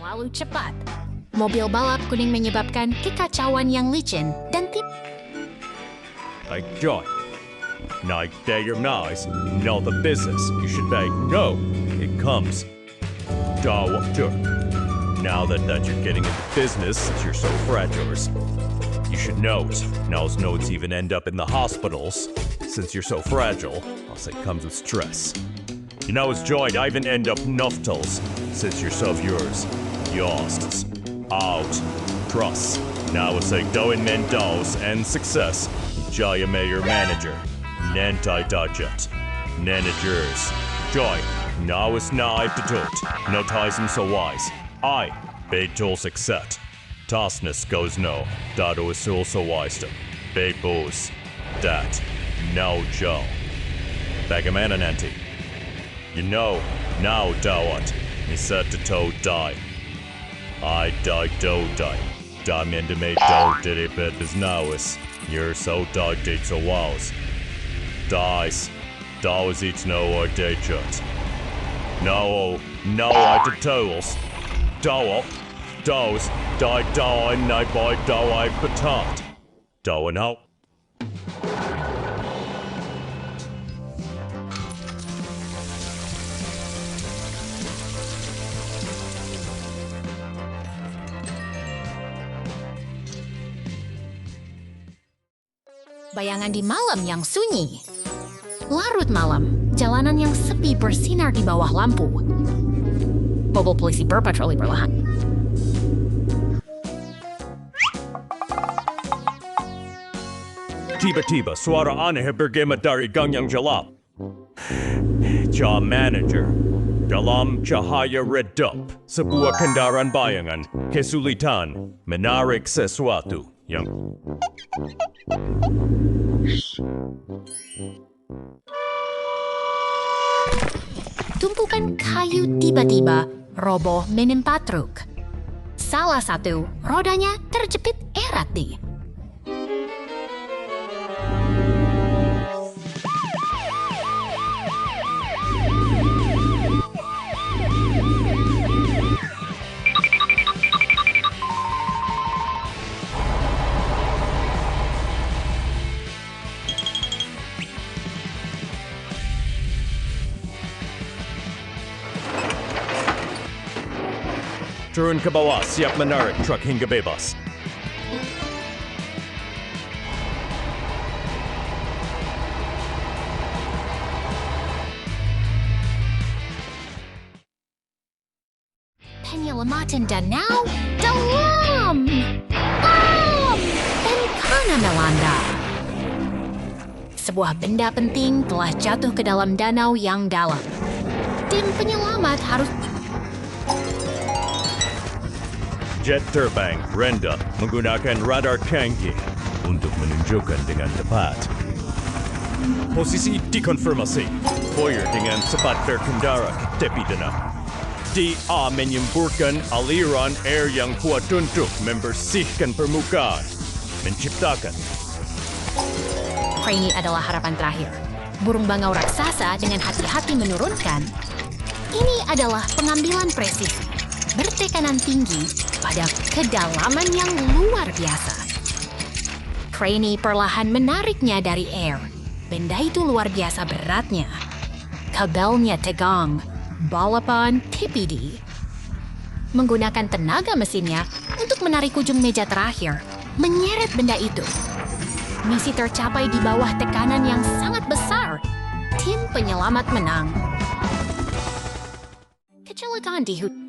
terlalu cepat. Mobil balap kuning menyebabkan kekacauan yang licin dan Hey, Joy. Now that you're nice, know the business. You should say, no, it comes. Sure. Now that you're getting into business, since you're so fragile, you should know it. Now's notes even end up in the hospitals. Since you're so fragile, I'll say comes with stress. You know, it's Joy, I even end up nuftals. Since you're so yours, yours. Out. Trust. Now it's like doing mentos and success. Jaya Mayor Manager. Nantai Dodget. Managers. Joy. Now it's not to do it. No ties him so wise. I. Beetles accept. Tossness goes no. Dado is also wise to. Bebos. Dat. No Joe. Bagaimana nanti? You know, now dawat. He said to toe die. I die do die. Diamond me do did it bed is nowis. You're so dog date so wows. Dies. Dows eats no or day chut. No, I did tools. Dow, dows, die dow and I boy dow I patat. Dow and out. bayangan di malam yang sunyi. Larut malam, jalanan yang sepi bersinar di bawah lampu. Mobil polisi berpatroli perlahan. Tiba-tiba suara aneh bergema dari gang yang gelap. Manager. Dalam cahaya redup, sebuah kendaraan bayangan kesulitan menarik sesuatu yang... Tumpukan kayu tiba-tiba roboh menimpa truk. Salah satu rodanya terjepit erat di... Turun ke bawah, siap menarik truk hingga bebas. Penyelamatan danau dalam! Bencana melanda. Sebuah benda penting telah jatuh ke dalam danau yang dalam. Tim penyelamat harus... Jet terbang, rendah, menggunakan radar canggih untuk menunjukkan dengan tepat. Posisi dikonfirmasi. Foyer dengan cepat berkendara ke tepi danau. Dia menyemburkan aliran air yang kuat untuk membersihkan permukaan, menciptakan. Ini adalah harapan terakhir. Burung bangau raksasa dengan hati-hati menurunkan. Ini adalah pengambilan presisi. Bertekanan tinggi pada kedalaman yang luar biasa. Craney perlahan menariknya dari air. Benda itu luar biasa beratnya. Kabelnya tegang. Balapan TPD. Menggunakan tenaga mesinnya untuk menarik ujung meja terakhir. Menyeret benda itu. Misi tercapai di bawah tekanan yang sangat besar. Tim penyelamat menang. Kecelakaan di hutan.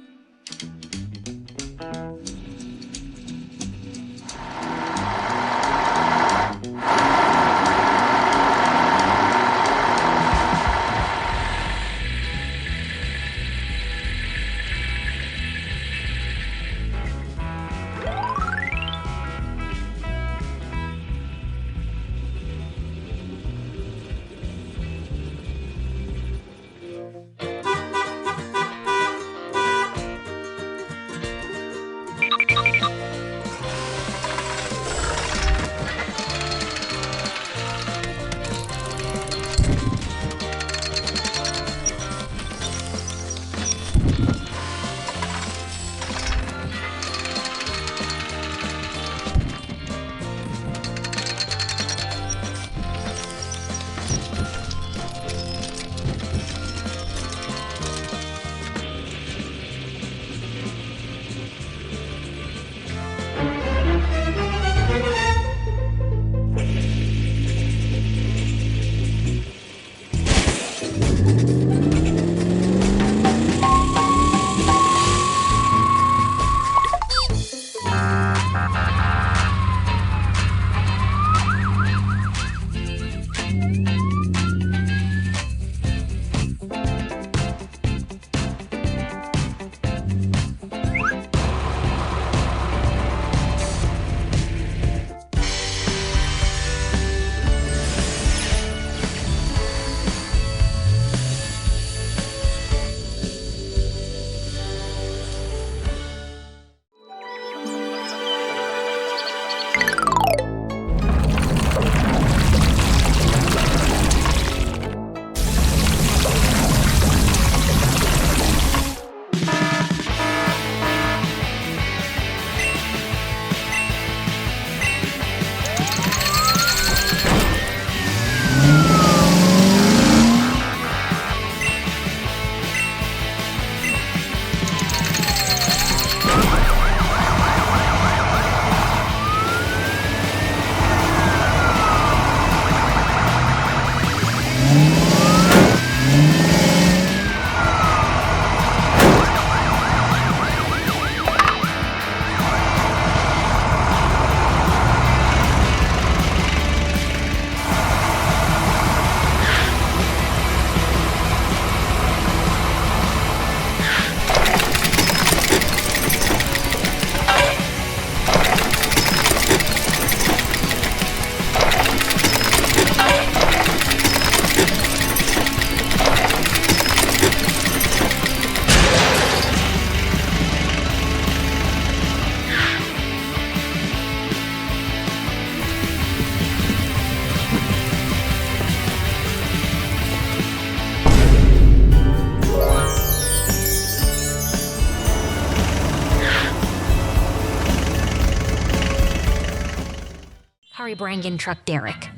Sorry, Brangin Truck Derek.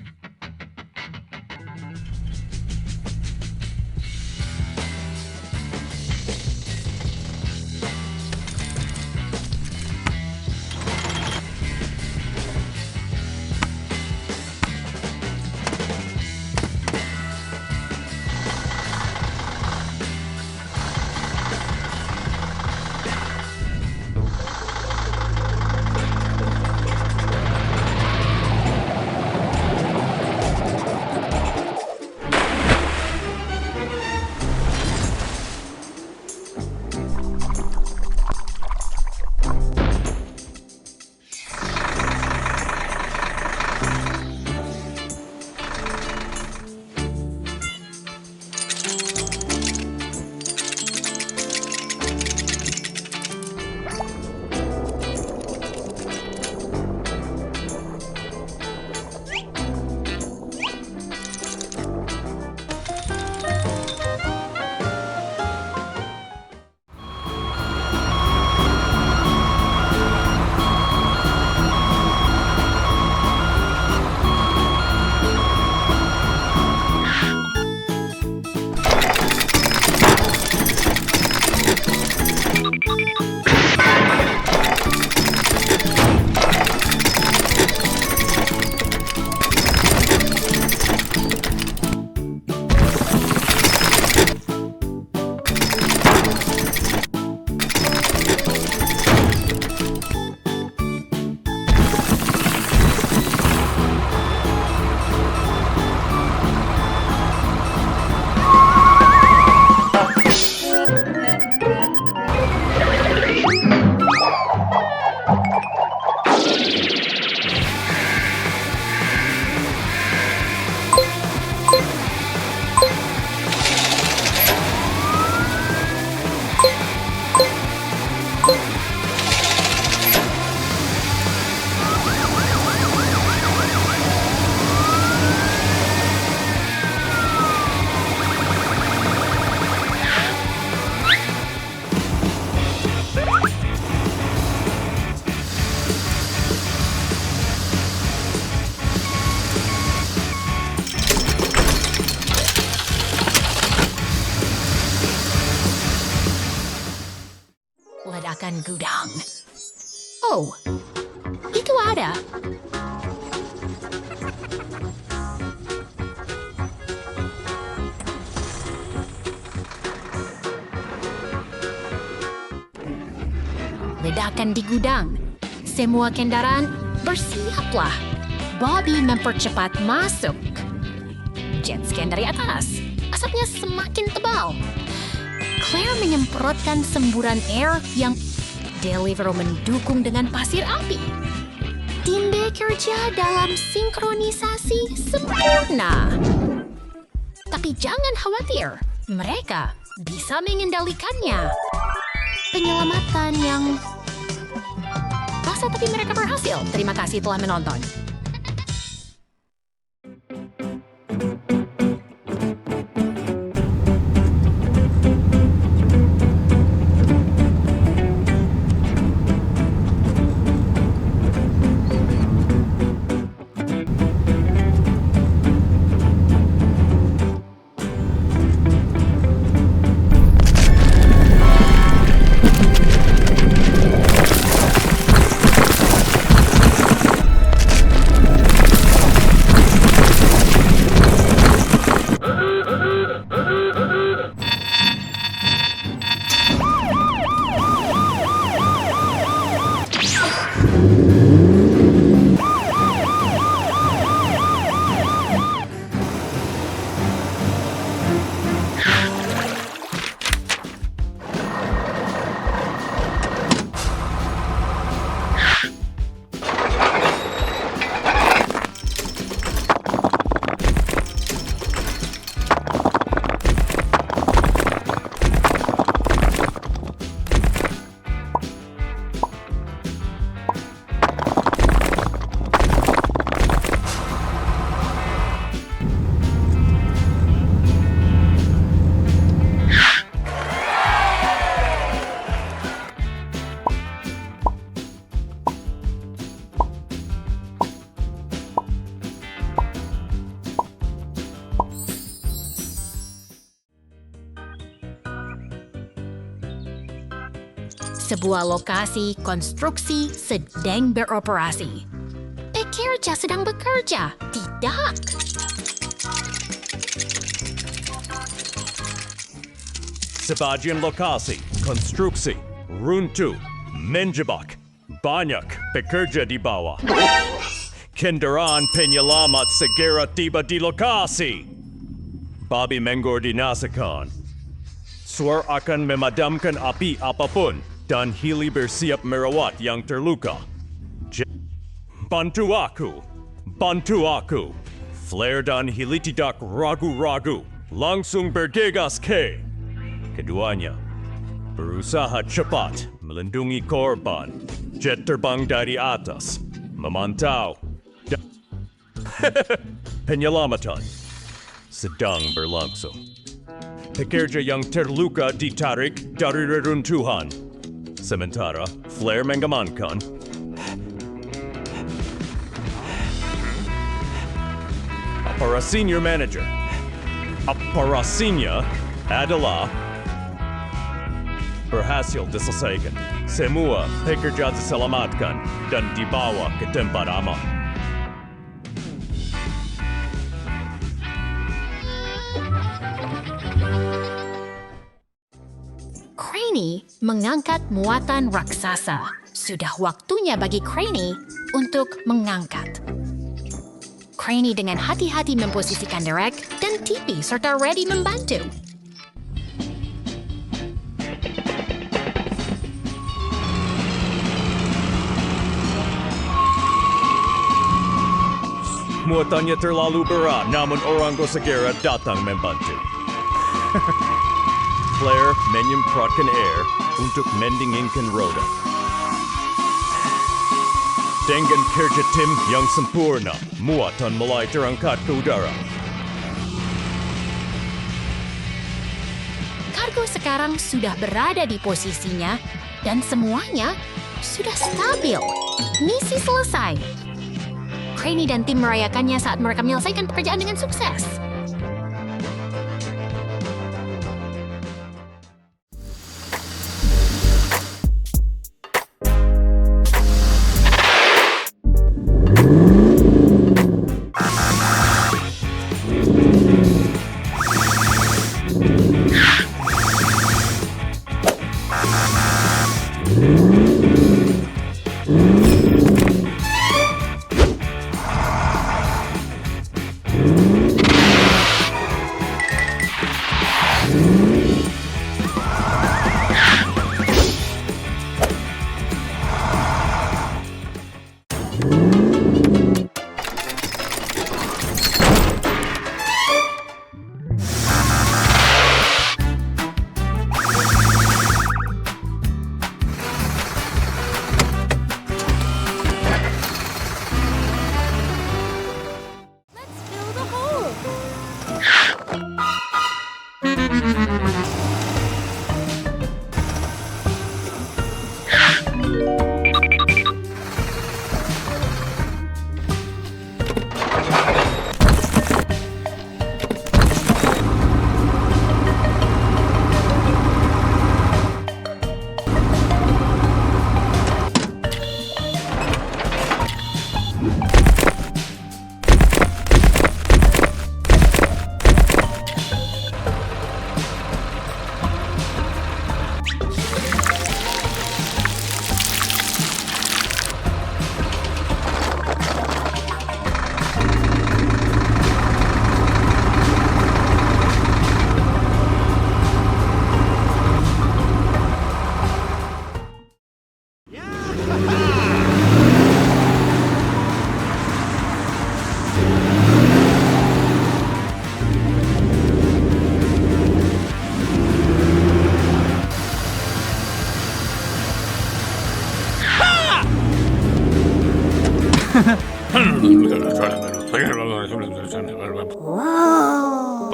Ledakan gudang. Oh, itu ada. Ledakan di gudang. Semua kendaraan bersiaplah. Bobby mempercepat masuk. Jet scan dari atas. Asapnya semakin tebal. Claire menyemprotkan semburan air yang Deliveroo mendukung dengan pasir api. Tim bekerja dalam sinkronisasi sempurna. Tapi jangan khawatir, mereka bisa mengendalikannya. Penyelamatan yang basah tapi mereka berhasil. Terima kasih telah menonton. Sebuah lokasi konstruksi sedang beroperasi. Pekerja sedang bekerja, tidak. Sebagian lokasi konstruksi runtuh, menjebak, banyak pekerja di bawah. Kendaraan penyelamat segera tiba di lokasi. Babi mengkoordinasikan. Suar akan memadamkan api apapun dan Hili bersiap merawat yang terluka. Bantu aku. Flare dan Hili tidak ragu-ragu, langsung bergegas ke. Keduanya berusaha cepat melindungi korban. Jet terbang dari atas, memantau. Penyelamatan sedang berlangsung. Pekerja yang terluka ditarik dari reruntuhan. Sementara flare mengamankan. Para senior manager. Operasinya adalah berhasil diselesaikan. Semua pekerja diselamatkan dan dibawa ke tempat aman. Cranny mengangkat muatan raksasa. Sudah waktunya bagi Cranny untuk mengangkat. Cranny dengan hati-hati memposisikan derek dan TV serta ready membantu. Muatannya terlalu berat, namun orang segera datang membantu. Flare menyemprotkan air untuk mendinginkan roda. Dengan kerja tim yang sempurna, muatan mulai terangkat ke udara. Kargo sekarang sudah berada di posisinya dan semuanya sudah stabil. Misi selesai. Cranny dan tim merayakannya saat mereka menyelesaikan pekerjaan dengan sukses.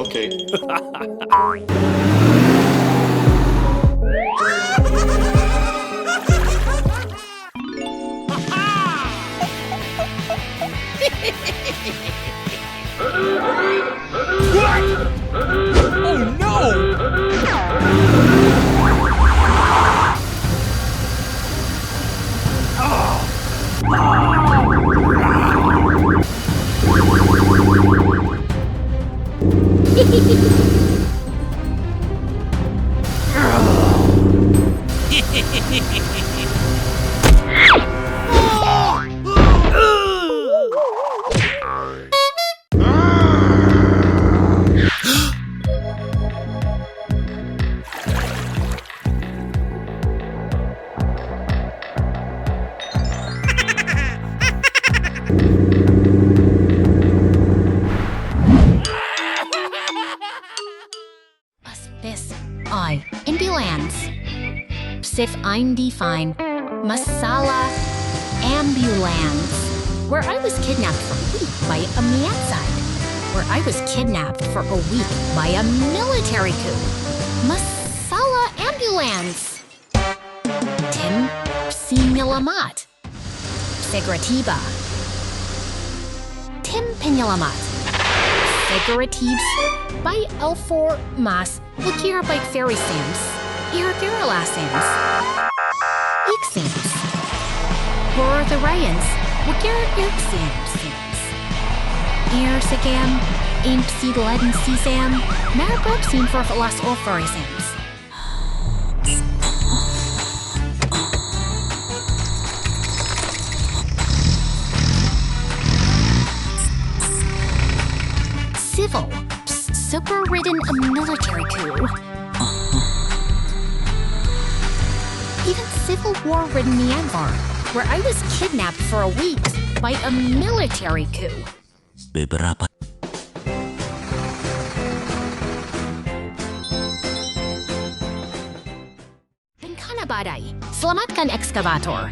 Okay. Oh no! Sif eindefine, masalah ambulance, where I was kidnapped for a week by a miatside, where I was kidnapped for a week by a military coup. Masalah ambulance. Tim Penyelamat. Segera tiba. Tim Penyelamat. Segera tiba by L4 Mas, Wakira by Fairy Sims. Irregular Sims. Sims. For the Ryans, Wakira Sims. Sagam, Imp Seedleden Sesam, Maribrook Scene for Las Orfari Sims. Civil, super ridden a military coup. Even civil war-ridden Myanmar, where I was kidnapped for a week by a military coup. Beberapa Bencana badai, selamatkan ekskavator.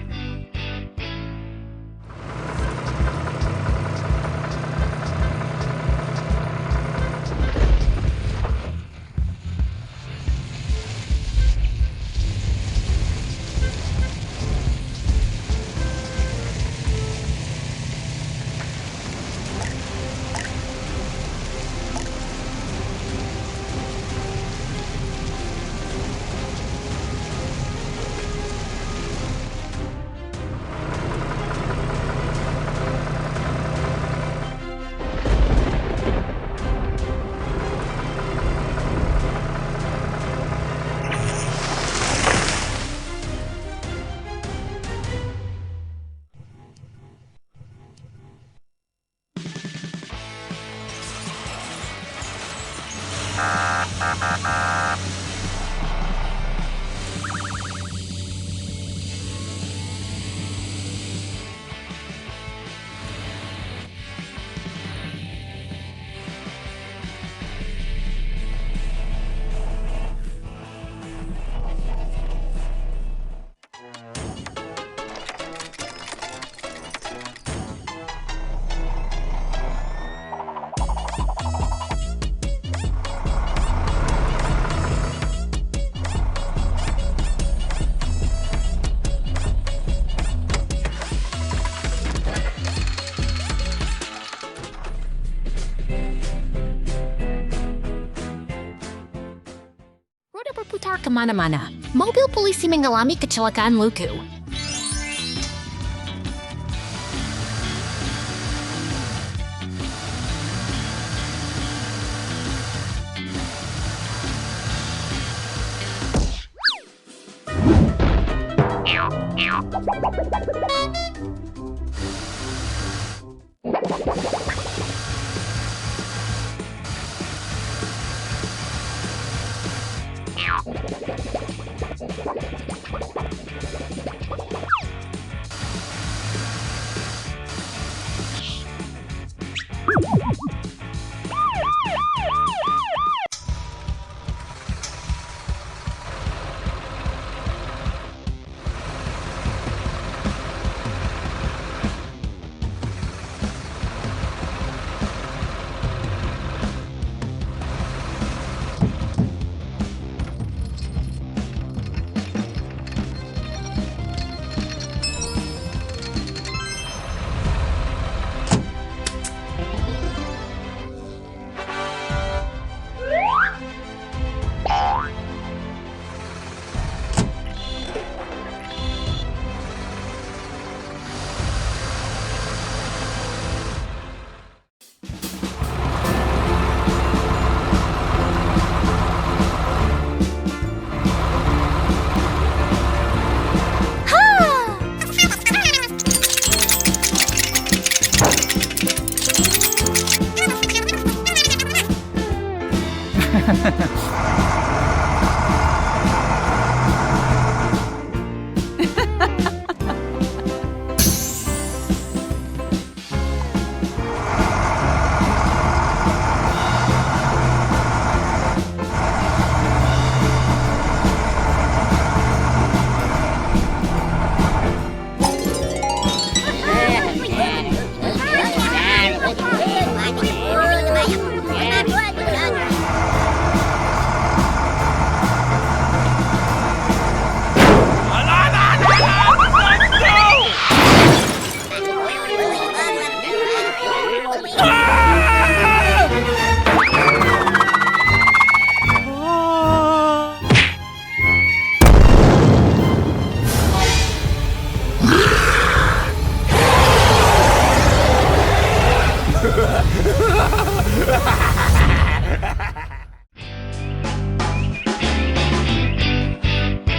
Berputar kemana-mana. Mobil polisi mengalami kecelakaan lucu.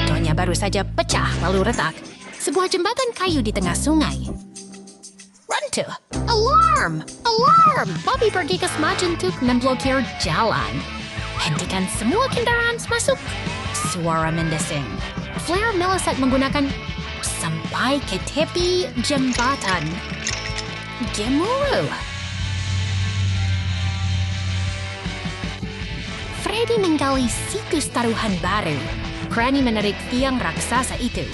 Donya baru saja pecah lalu retak. Sebuah jembatan kayu di tengah sungai. Run-to! Alarm! Alarm! Bobby pergi ke semaju untuk memblokir jalan. Hentikan semua kendaraan masuk. Suara mendesing. Flare melesat menggunakan sampai ke tepi jembatan. Gemuruh. Freddy menggali situs taruhan baru. Granny menarik tiang raksasa itu.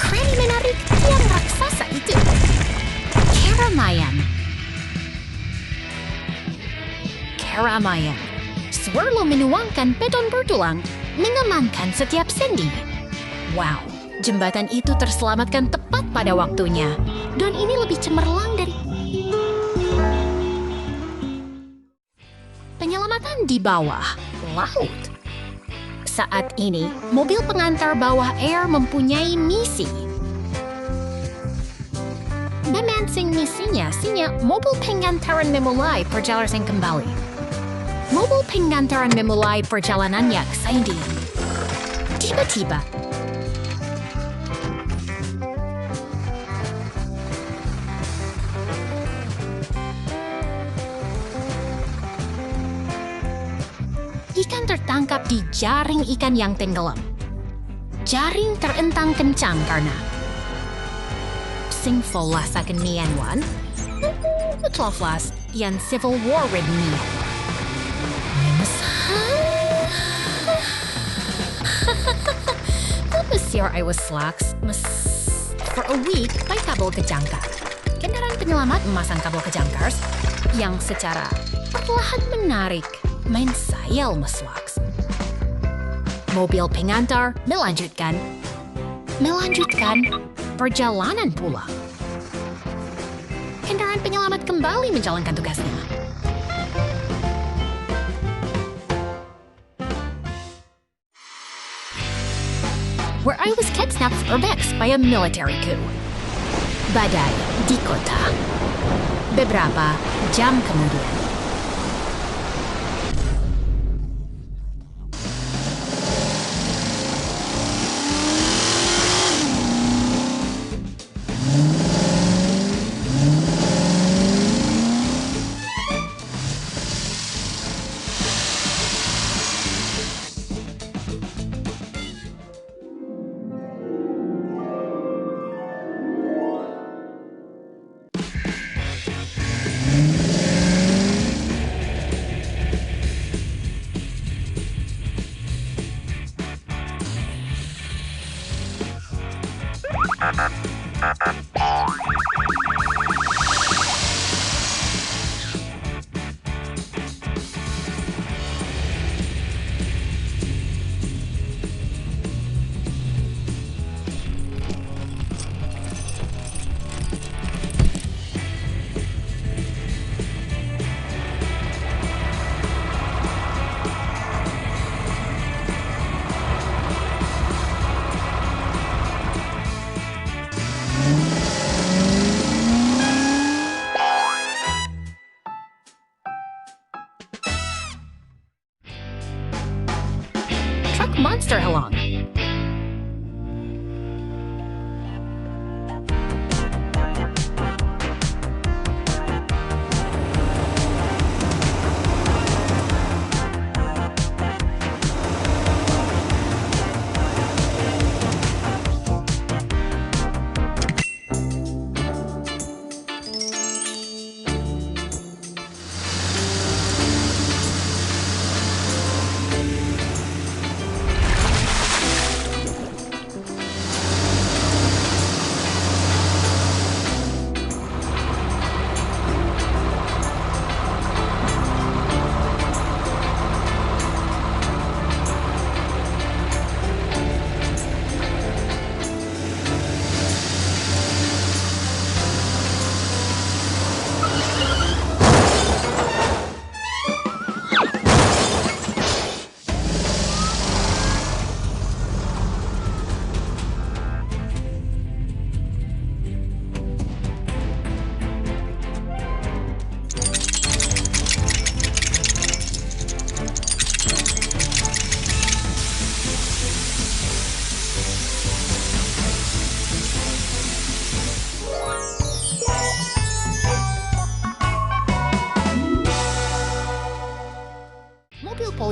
Granny menarik tiang raksasa itu. Keramaian. Keramaian. Swirlo menuangkan beton bertulang, mengamankan setiap sendi. Wow, jembatan itu terselamatkan tepat pada waktunya. Dan ini lebih cemerlang dari... Penyelamatan di bawah laut. Saat ini, mobil pengantar bawah air mempunyai misi. Memancing misinya, mobil pengantaran memulai perjalanan kembali. Mobil pengantaran memulai perjalanannya ke Sandy. Tiba-tiba, ikan tertangkap di jaring ikan yang tenggelam. Jaring terentang kencang karena sing folas akan mianwan, utolflas yang civil war with me. This year I was slacks for a week by kabel kejangkar. Kendaraan penyelamat memasang kabel kejangkar yang secara perlahan menarik main sayal meswaks. Mobil pengantar melanjutkan perjalanan pula. Kendaraan penyelamat kembali menjalankan tugasnya. Where I was kidnapped for urbex by a military coup. Badai di kota. Beberapa jam kemudian.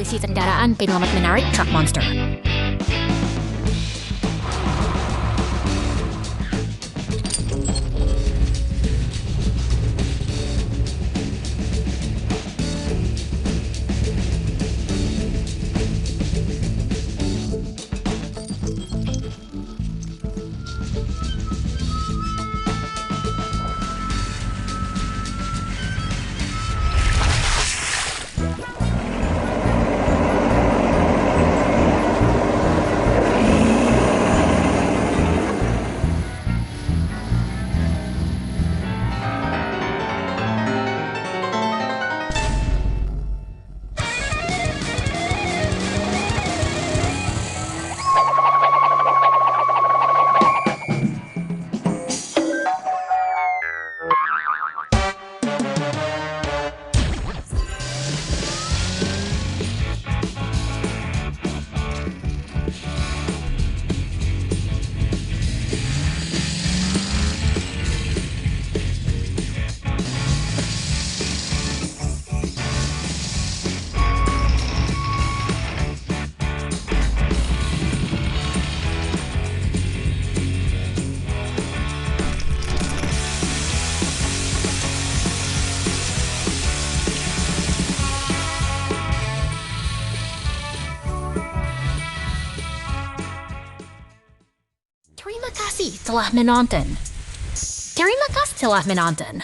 polisi kendaraan penyelamat menarik truk monster. Terima kasih telah menonton. Terima kasih telah menonton.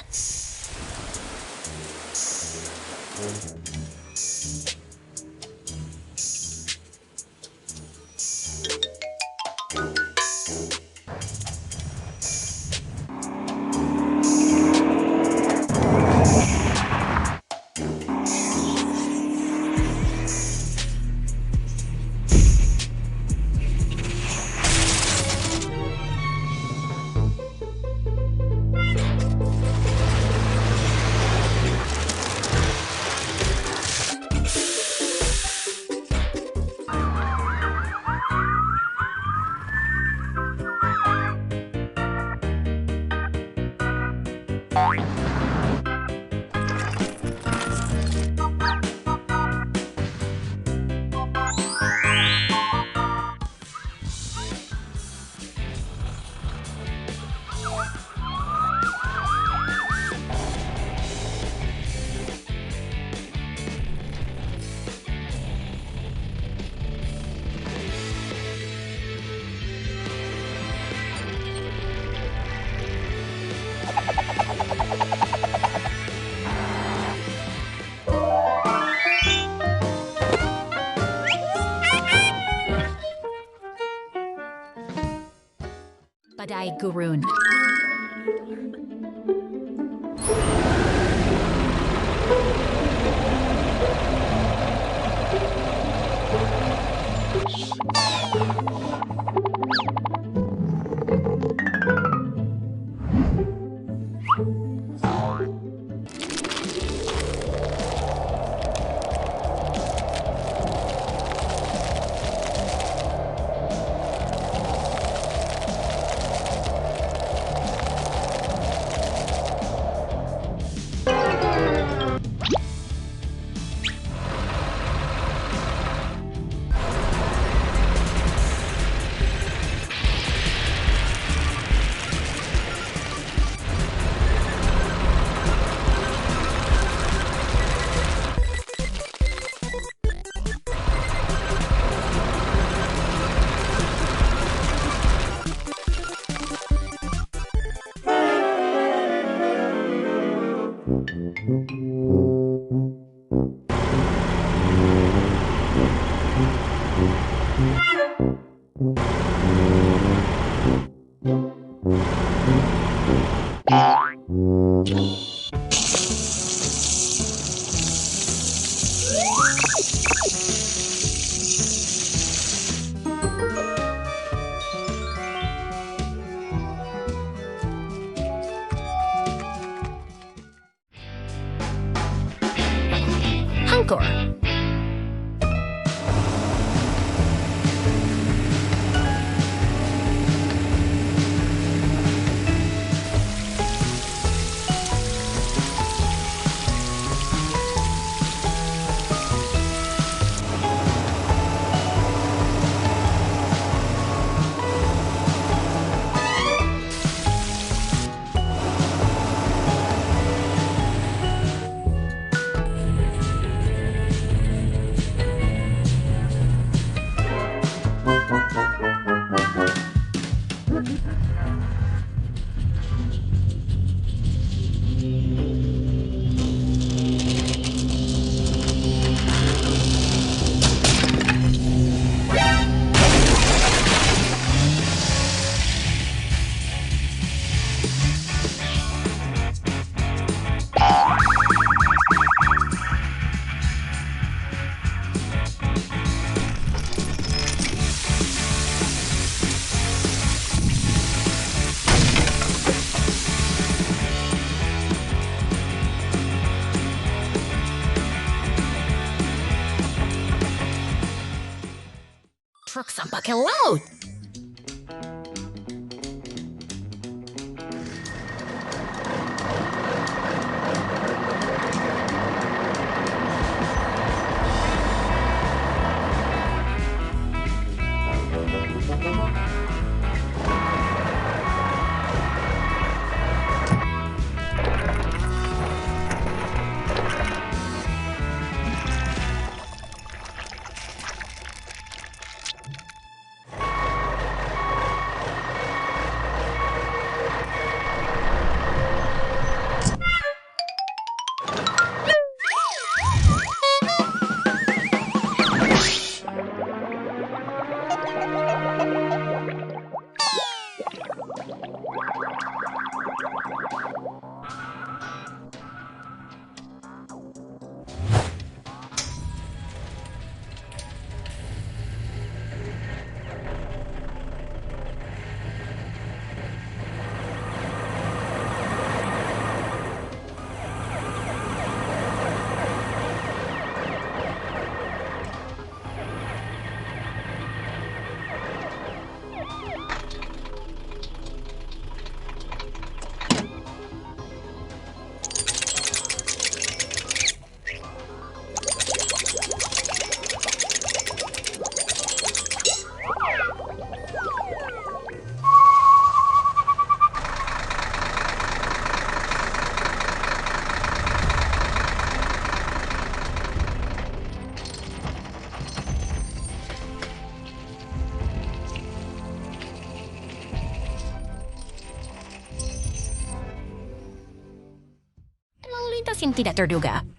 Badai gurun. Angkor. ke laut. Lalu lintas yang tidak terduga.